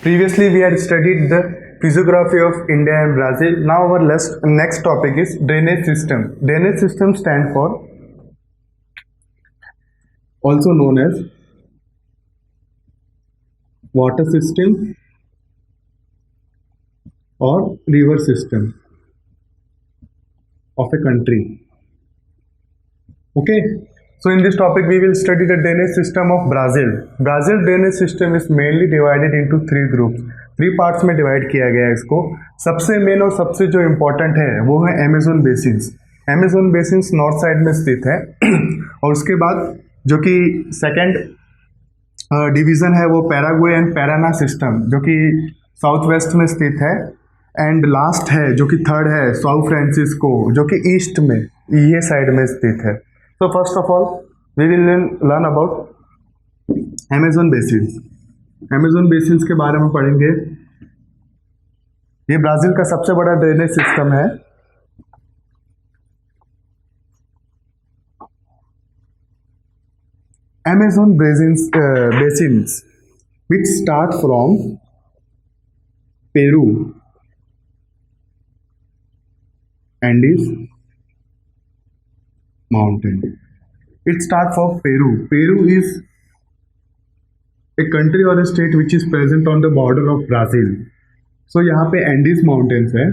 Previously, we had studied the physiography of India and Brazil. Now, our next topic is drainage system. Drainage system stand for, also known as water system or river system of a country. Okay. So in this topic, we will study the drainage system of Brazil. Brazil drainage system is mainly divided into three groups. Three parts में divide किया गया है इसको. सबसे main और सबसे जो important है वो है Amazon basins. Amazon basins north side में स्थित है और उसके बाद जो कि सेकंड डिवीजन है वो पैराग्वे एंड पैराना सिस्टम जो कि साउथ वेस्ट में स्थित है. एंड लास्ट है जो कि थर्ड है साउ फ्रांसिस्को जो कि ईस्ट में ये साइड में स्थित है. So first of all, we will learn about Amazon basins. Amazon basins के बारे में पढ़ेंगे. ये ब्राजील का सबसे बड़ा ड्रेनेज सिस्टम है. Amazon basins which start from Peru and is mountain. It starts from Peru. Peru is a country or a state which is present on the border of Brazil. So यहाँ पे Andes mountains है.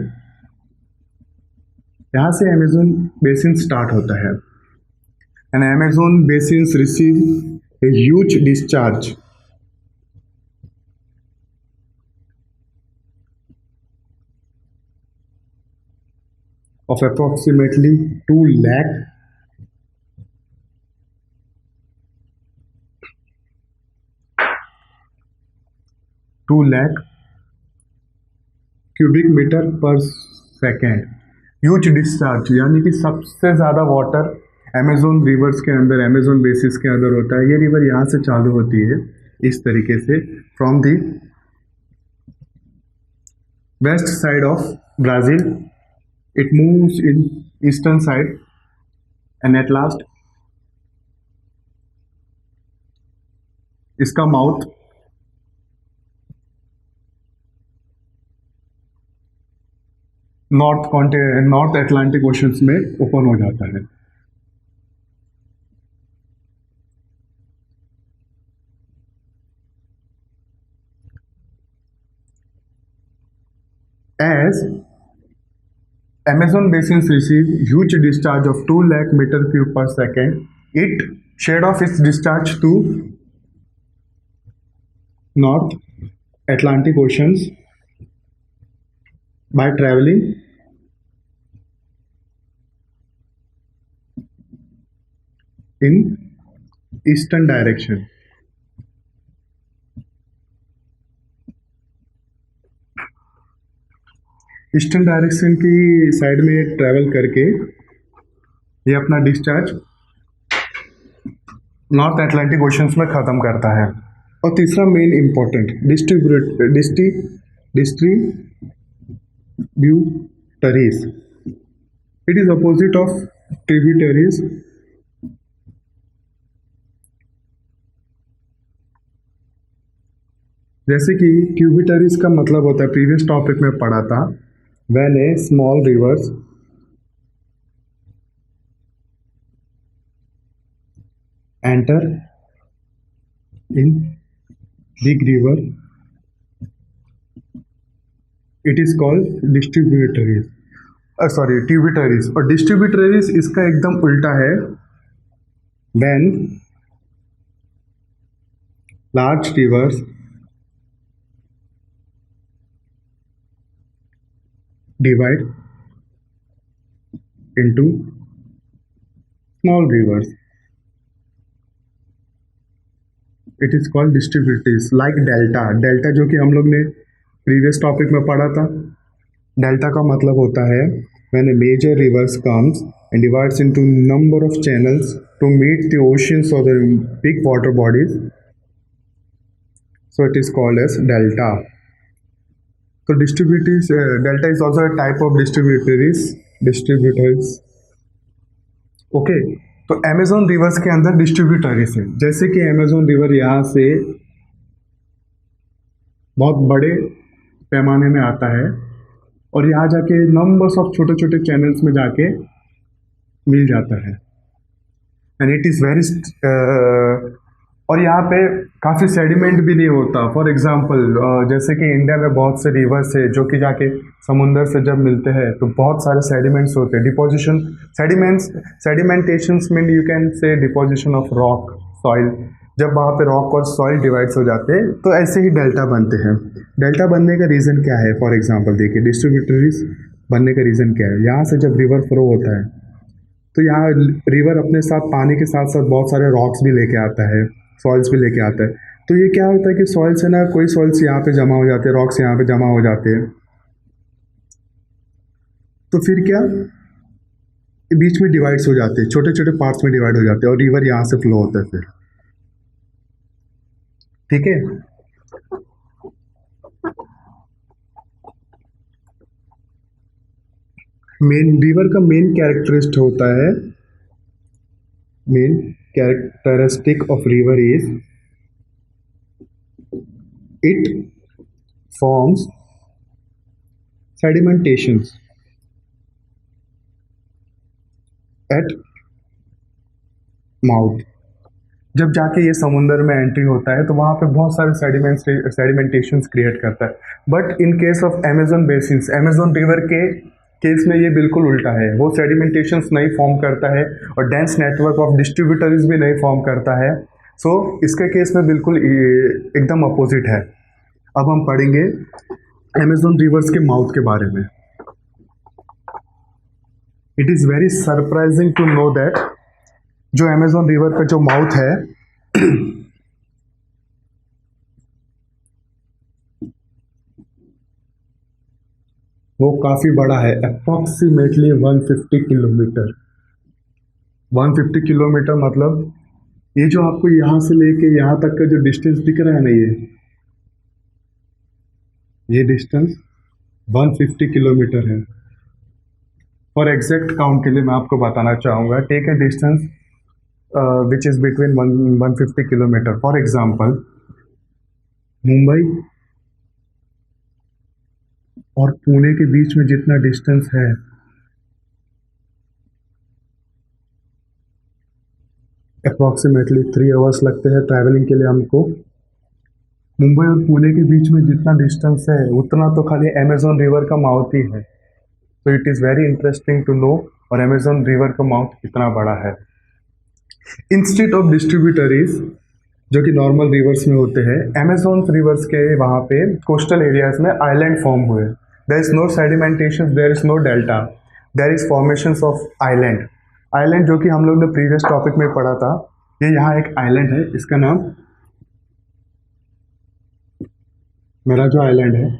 यहाँ से Amazon basin start होता है. And Amazon basins receive a huge discharge of approximately 2 lakh cubic metre per second. Huge discharge यानी कि सबसे ज़्यादा वाटर अमेजोन रिवर्स के अंदर अमेजोन बेसिस के अंदर होता है. ये रिवर यहाँ से चालू होती है इस तरीके से from the west side of Brazil. It moves in eastern side and at last इसका माउथ नॉर्थ अटलांटिक ओशंस में ओपन हो जाता है. As Amazon basins receive huge discharge of 2 lakh meter cube per second, it shed off its discharge to North Atlantic oceans by traveling in eastern direction. Eastern direction की side में travel करके ये अपना discharge north Atlantic oceans में ख़त्म करता है. और तीसरा main important distributaries. It is opposite of tributaries. जैसे कि ट्रिब्यूटरीज का मतलब होता है प्रीवियस टॉपिक में पढ़ा था when a small rivers enter in big river, it is called distributaries. Tributaries. और डिस्ट्रीब्यूटरीज इसका एकदम उल्टा है. when large rivers divide into small rivers, it is called distributaries. like delta जो कि हम लोग ने प्रीवियस टॉपिक में पढ़ा था. डेल्टा का मतलब होता है when a major rivers comes and divides into number of channels to meet the oceans or the big water bodies, so it is called as delta. So distributaries, delta is also a type of distributaries. Okay. तो Amazon reverse के अंदर distributaries है. जैसे कि Amazon river यहाँ से बहुत बड़े पैमाने में आता है और यहाँ जाके नंबर्स ऑफ छोटे छोटे चैनल्स में जाके मिल जाता है एंड इट इज़ वेरी और यहाँ पे काफ़ी सेडिमेंट भी नहीं होता। फॉर एग्जांपल जैसे कि इंडिया में बहुत से रिवर्स है जो कि जाके समुंदर से जब मिलते हैं तो बहुत सारे सेडिमेंट्स होते हैं। Deposition sediments sedimentations mean you can say deposition of rock soil. जब वहाँ पे रॉक और सॉइल डिवाइड्स हो जाते हैं तो ऐसे ही डेल्टा बनते हैं। डेल्टा बनने का रीज़न क्या है? फॉर एग्जाम्पल देखिए, डिस्ट्रीब्यूटरीज बनने का रीज़न क्या है? यहाँ से जब रिवर फ्लो होता है तो यहाँ रिवर अपने साथ पानी के साथ साथ बहुत सारे रॉक्स भी लेके आता है, सॉइल्स भी लेके आता है। तो ये क्या होता है कि सॉइल्स है ना, कोई सॉइल्स यहाँ पे जमा हो जाते हैं, रॉक्स यहाँ पे जमा हो जाते हैं, तो फिर क्या बीच में डिवाइड्स हो जाते हैं, छोटे छोटे पार्ट्स में डिवाइड हो जाते हैं और रिवर यहाँ से फ्लो होता है फिर। ठीक है, मेन रिवर का मेन कैरेक्टरिस्ट होता है, main characteristic of river is it forms sedimentations at mouth। जब जाके ये समुंदर में एंट्री होता है तो वहाँ पे बहुत सारे सेडिमेंटेशंस क्रिएट करता है। But in case of Amazon basin, Amazon river के केस में ये बिल्कुल उल्टा है, वो सेडिमेंटेशंस नहीं फॉर्म करता है और डेंस नेटवर्क ऑफ डिस्ट्रीब्यूटरीज भी नहीं फॉर्म करता है। सो इसके केस में बिल्कुल एकदम अपोजिट है। अब हम पढ़ेंगे अमेजोन रिवर्स के माउथ के बारे में। It is very surprising to know that जो अमेजोन रिवर का जो माउथ है वो काफ़ी बड़ा है, अप्रॉक्सीमेटली 150 किलोमीटर। 150 किलोमीटर मतलब ये जो आपको यहाँ से लेके यहाँ तक का जो डिस्टेंस दिख रहा है ना, ये डिस्टेंस 150 किलोमीटर है। फॉर एग्जैक्ट काउंट के लिए मैं आपको बताना चाहूँगा, take a distance which is between 150 kilometre. For example Mumbai और पुणे के बीच में जितना डिस्टेंस है अप्रॉक्सीमेटली 3 आवर्स लगते हैं ट्रैवलिंग के लिए हमको। मुंबई और पुणे के बीच में जितना डिस्टेंस है उतना तो खाली अमेजोन रिवर का माउथ ही है। तो it is very interesting to know और अमेजोन रिवर का माउथ कितना बड़ा है। इंस्टेड ऑफ डिस्ट्रीब्यूटरीज जो कि नॉर्मल रिवर्स में होते हैं, अमेजोन रिवर्स के वहाँ पे कोस्टल एरियाज में आइलैंड फॉर्म हुए। There is no sedimentation, there is no delta, there is formations of island. Island जो कि हम लोग ने प्रीवियस टॉपिक में पढ़ा था, ये यहाँ एक आइलैंड है, इसका नाम मेराजो आइलैंड है,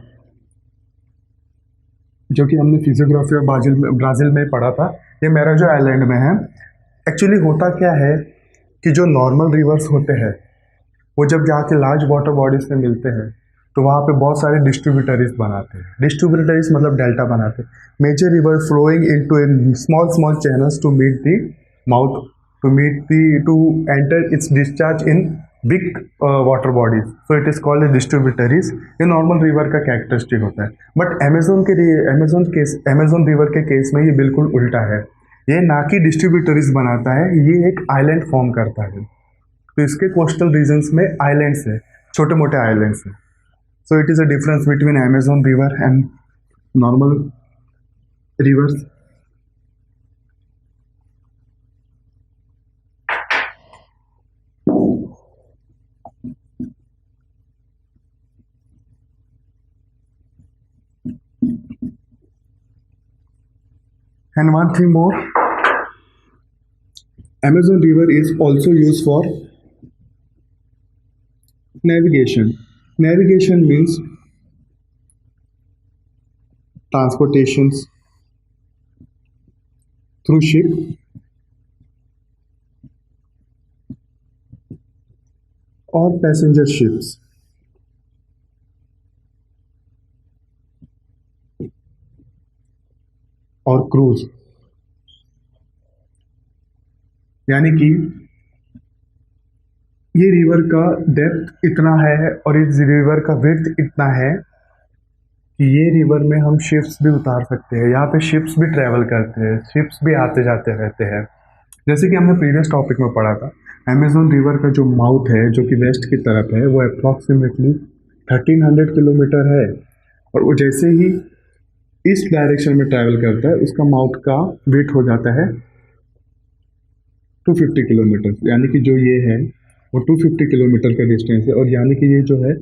जो कि हमने फिजियोग्राफी और ब्राज़ील में पढ़ा था। ये मेराजो आइलैंड में है। एक्चुअली होता क्या है कि जो नॉर्मल रिवर्स होते हैं वो जब जाके लार्ज वाटर बॉडीज से मिलते हैं तो वहाँ पे बहुत सारे डिस्ट्रीब्यूटरीज बनाते हैं। डिस्ट्रीब्यूटरीज मतलब डेल्टा बनाते हैं। Major river flowing into small small channels to meet the mouth to enter its discharge in big water bodies, so it is called distributaries. ये नॉर्मल रिवर का कैरेक्टरिस्टिक होता है। बट अमेजोन रिवर के case में ये बिल्कुल उल्टा है। ये ना कि डिस्ट्रीब्यूटरीज बनाता है, ये एक आइलैंड फॉर्म करता है। तो इसके कोस्टल रीजन्स में आइलैंड्स है, छोटे मोटे आइलैंड्स है। So it is a difference between Amazon river and normal reverse. And one thing more, Amazon River is also used for navigation. Navigation means transportations through ship or passenger ships और cruise. यानी कि ये river का depth इतना है और इस river का विड्थ इतना है कि ये रिवर में हम शिप्स भी उतार सकते हैं। यहाँ पे शिप्स भी ट्रैवल करते हैं, शिप्स भी आते जाते रहते हैं। जैसे कि हमने प्रीवियस टॉपिक में पढ़ा था, अमेजोन रिवर का जो माउथ है जो कि वेस्ट की तरफ है वो अप्रॉक्सीमेटली 1300 किलोमीटर है, और वो जैसे ही ईस्ट डायरेक्शन में ट्रैवल करता है उसका माउथ का वेट हो जाता है 250 किलोमीटर, यानी कि जो ये है वो 250 किलोमीटर का डिस्टेंस है, और यानी कि ये जो है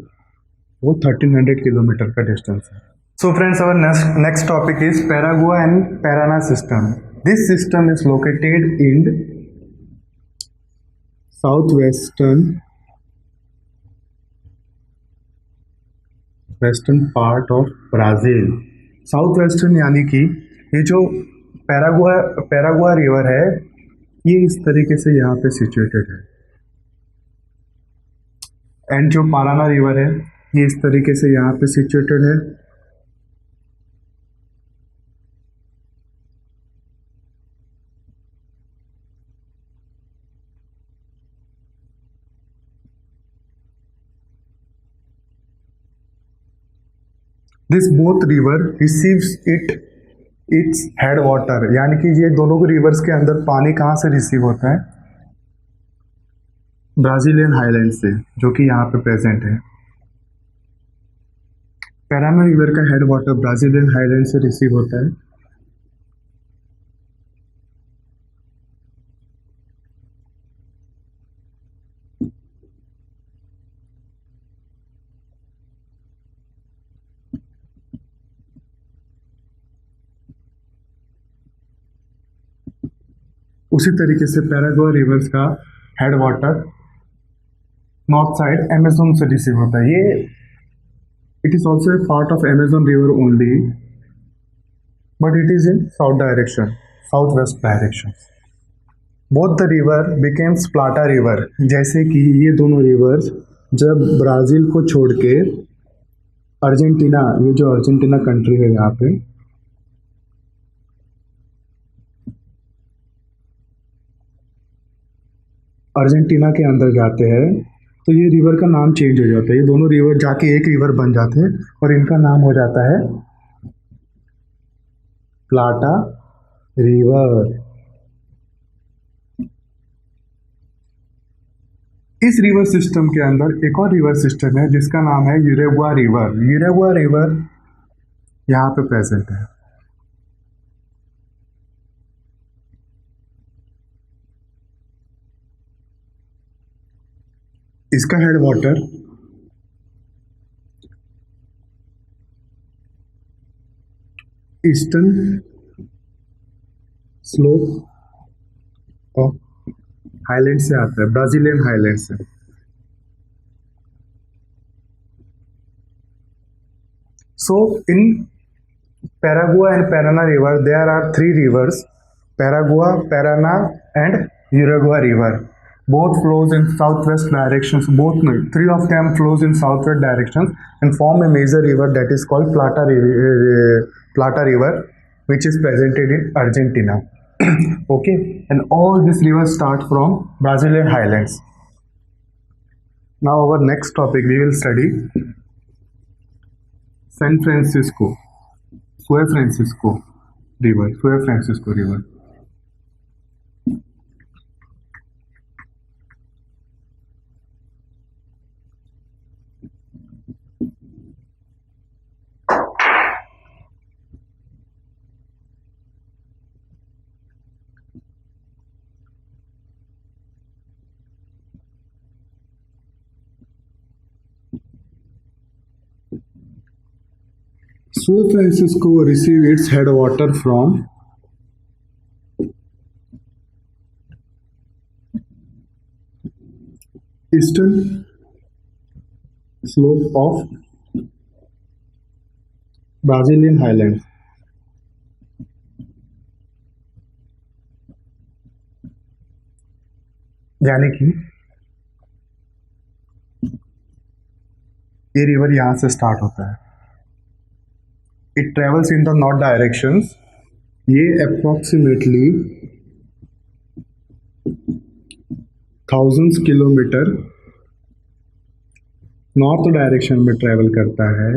वो 1300 किलोमीटर का डिस्टेंस है। So friends, our next topic is Paragua and Parana system. This system is located in southwestern part of Brazil. Southwestern यानी कि ये जो पैरागुआ रिवर है ये इस तरीके से यहाँ पे सिचुएटेड है, एंड जो पाराना रिवर है ये इस तरीके से यहाँ पे सिचुएटेड है। This both river receives its head water, यानी कि ये दोनों रिवर्स के अंदर पानी कहाँ से रिसीव होता है? ब्राजीलियन हाईलैंड से, जो कि यहाँ पे प्रेजेंट है। पैराना रिवर का हेड वाटर ब्राजीलियन हाईलैंड से रिसीव होता है। उसी तरीके से पैरागुआ रिवर्स का head water north side Amazon से रिसीव होता है। ये it is also a part of Amazon river only, but it is in south direction, south west direction. Both the river becomes प्लाटा river, जैसे कि ये दोनों रिवर्स जब ब्राज़ील को छोड़ के अर्जेंटीना, ये जो अर्जेंटीना कंट्री है यहाँ पे, अर्जेंटीना के अंदर जाते हैं तो ये रिवर का नाम चेंज हो जाता है। ये दोनों रिवर जाके एक रिवर बन जाते हैं और इनका नाम हो जाता है प्लाटा रिवर। इस रिवर सिस्टम के अंदर एक और रिवर सिस्टम है जिसका नाम है यूरेगुआ रिवर। यूरेगुआ रिवर यहाँ पे प्रेजेंट है। इसका head water eastern slope of highland से आता है, ब्राजीलियन हाईलैंड से। So in Paraguay and Parana river there are 3 rivers, Paraguay, Parana and Uruguay river. Both flows in southwest directions. Three of them flows in southwest directions and form a major river that is called Plata River, which is presented in Argentina. Okay, and all these rivers start from Brazilian highlands. Now our next topic we will study San Francisco River. San Francisco receives its headwater from eastern slope of Brazilian highlands. यानी कि ये river यहाँ से start होता है। It travels in the north directions. ये approximately 1000 kilometre north direction में travel करता है,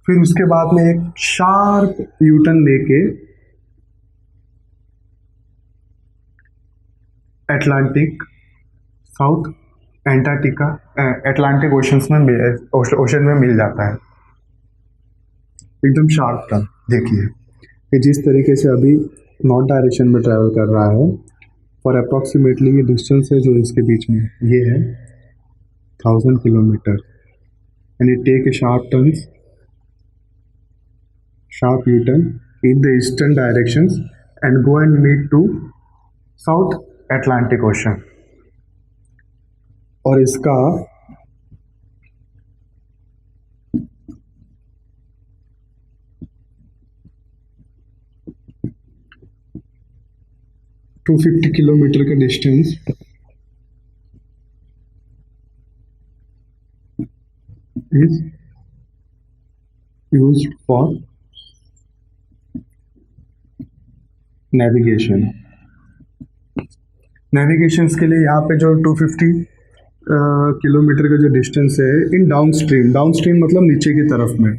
फिर उसके बाद में एक शार्प यूटर्न लेके Atlantic, south Antarctica, Atlantic ocean में मिल जाता है। एकदम शार्प टर्न। देखिए कि जिस तरीके से अभी नॉर्थ डायरेक्शन में ट्रैवल कर रहा है, और अप्रॉक्सीमेटली ये डिस्टेंस है जो इसके बीच में ये है 1000 kilometre, and it take a sharp turns, sharp U-turn in the eastern directions and go and meet to South Atlantic Ocean। और इसका टू 250 किलोमीटर का distance is used for navigation. Navigations के लिए यहाँ पे जो 250 किलोमीटर का जो डिस्टेंस है इन डाउन स्ट्रीम मतलब नीचे की तरफ में,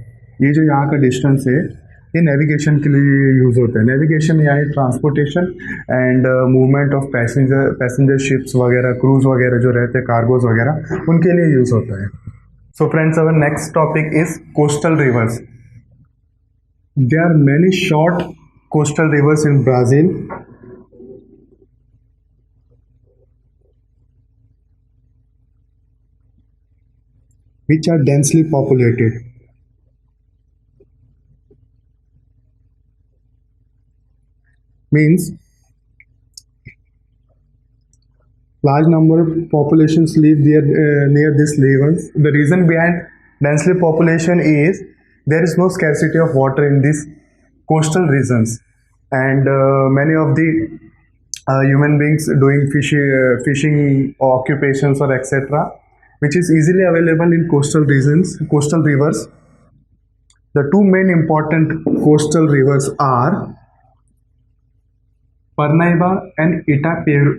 ये जो यहाँ का डिस्टेंस है ये नेविगेशन के लिए यूज़ होता है। नेविगेशन में यहाँ transportation and movement of passenger ships वगैरह, क्रूज वगैरह जो रहते हैं, कार्गोज वगैरह, उनके लिए यूज़ होता है। So friends, our next topic is coastal rivers. There are many short coastal rivers in Brazil, which are densely populated. Means large number of populations live near these rivers. The reason behind densely population is there is no scarcity of water in this coastal regions, and many of the human beings doing fishing occupations or etc., which is easily available in coastal regions, coastal rivers. The two main important coastal rivers are Parnaíba and Itapequeru.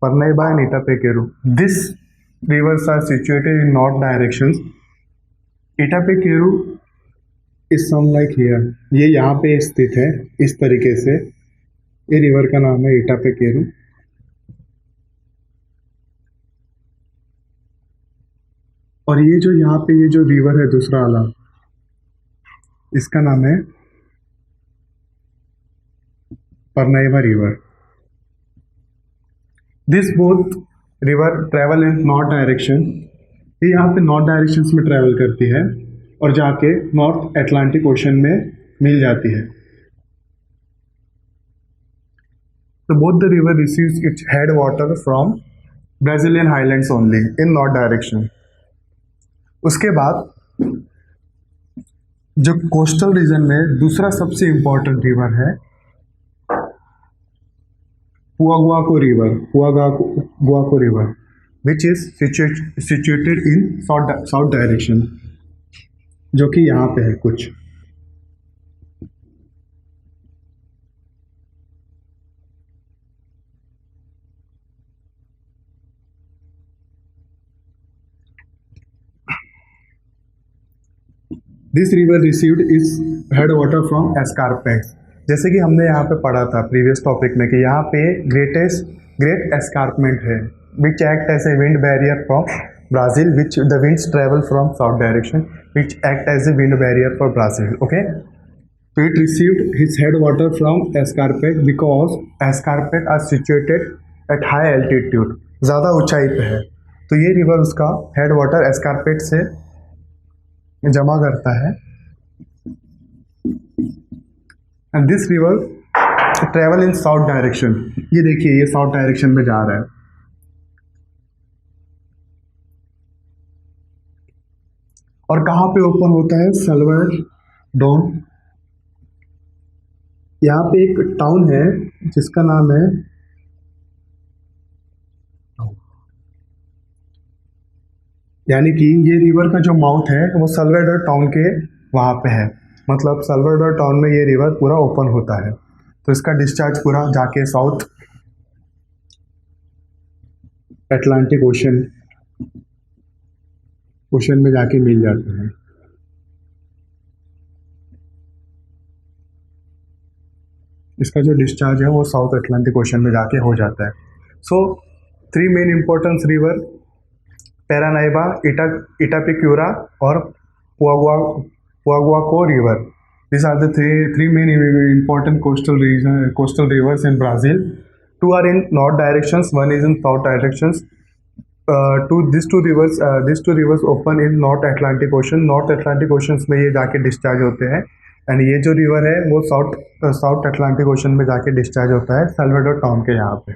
Parnaíba and Itapequeru. This rivers are situated in north directions. Itapequeru is some like here, ये यहाँ पे स्थित है इस तरीके से। ये river का नाम है Itapequeru। और ये जो यहाँ पे ये जो रिवर है दूसरा वाला, इसका नाम है Parnaíba river। This both river travel in north direction. ये यहाँ पे नॉर्थ डायरेक्शंस में ट्रैवल करती है और जाके नॉर्थ एटलांटिक ओशन में मिल जाती है। तो both the river receives its head water from Brazilian highlands only in north direction. उसके बाद जो कोस्टल रीजन में दूसरा सबसे इंपॉर्टेंट रिवर है Puaguaco river, which is situated in south direction, जो कि यहाँ पे है कुछ। This river received its headwater from escarpments। जैसे कि हमने यहाँ पे पढ़ा था प्रीवियस टॉपिक में कि यहाँ पे ग्रेट एस्कारपमेंट है which act as a wind barrier from Brazil, which the winds travel from south direction, which act as a wind barrier for Brazil. Okay, तो it received his head water from escarpment because escarpment are situated at high altitude, ज़्यादा ऊंचाई पे है। तो ये river उसका head water एस्कारपेट से जमा करता है। And this river travel in south direction. ये देखिए ये साउथ डायरेक्शन में जा रहा है। और कहाँ पे ओपन होता है? साल्वाडोर। यहाँ पे एक टाउन है जिसका नाम है यानी कि ये रिवर का जो माउथ है वो साल्वाडोर टाउन के वहाँ पे है। मतलब साल्वाडोर टाउन में ये रिवर पूरा ओपन होता है। तो इसका डिस्चार्ज पूरा जाके साउथ अटलांटिक ओशन में जाके मिल जाता है। इसका जो डिस्चार्ज है वो साउथ अटलांटिक ओशन में जाके हो जाता है। सो 3 मेन इंपॉर्टेंस रिवर, पैरानाइबा, इटापिक्यूरा और पुआगुआको river. These are the three main important coastal rivers in Brazil. Two are in north directions, one is in south directions. These two rivers open in North Atlantic Ocean. North Atlantic Ocean में ये जाके discharge होते हैं, and ये जो river है वो south Atlantic ocean में जाके डिस्चार्ज होता है सल्वाडोर टाउन के यहाँ पे।